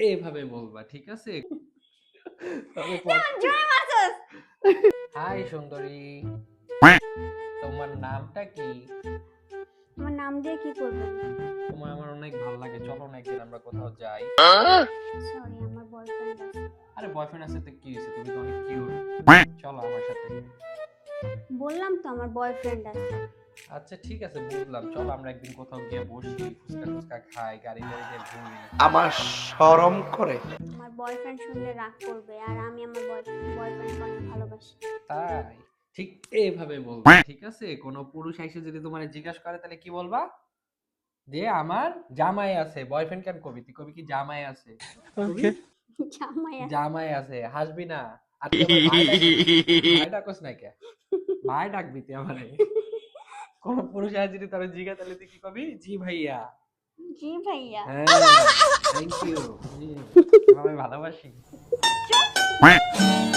এইভাবে বলবা, ঠিক আছে? তবে জয় মাসুস। হাই সুন্দরী, তোমার নামটা কি? আমার নাম দিয়ে কি করবেন? তোমার আমার অনেক ভালো লাগে, চলো না একদিন আমরা কোথাও যাই। সরি, আমার বয়ফ্রেন্ড আছে। আরে বয়ফ্রেন্ড আছে তো কি হয়েছে, তুমি তো অনেক কিউট, চলো আমার সাথে। বললাম তো আমার বয়ফ্রেন্ড আছে। আচ্ছা ঠিক আছে বুঝলাম, চলো আমরা একদিন কোথাও গিয়ে বসি, ফুচকা টুচকা খাই, গাড়ি গাড়িতে ঘুরি। আমার শরম করে। আমার বয়ফ্রেন্ড শুনলে রাগ করবে, আর আমি আমার বয়ফ্রেন্ডকে অনেক ভালোবাসি। তাই? ঠিক এইভাবে বলবা, ঠিক আছে? কোনো পুরুষ এসে যদি তোমার জিজ্ঞাসা করে তাহলে কি বলবা? যে আমার জামাই আছে। বয়ফ্রেন্ড কেন কবি, তুই কবি কি জামাই আছে? ওকে। জামাই আছে। জামাই আছে, হাসবি না। আর তুই আমার ভাই ডাকস না কে? ভাই ডাকবি তুই আমারে। কোন পুরুষ এসে যদি তোর জিজ্ঞাসা তাহলে তুই কি কবি? জি ভাইয়া। জি ভাইয়া। হ্যাঁ, থ্যাংক ইউ। জি, আমি ভালোবাসি। জয় মাসুস।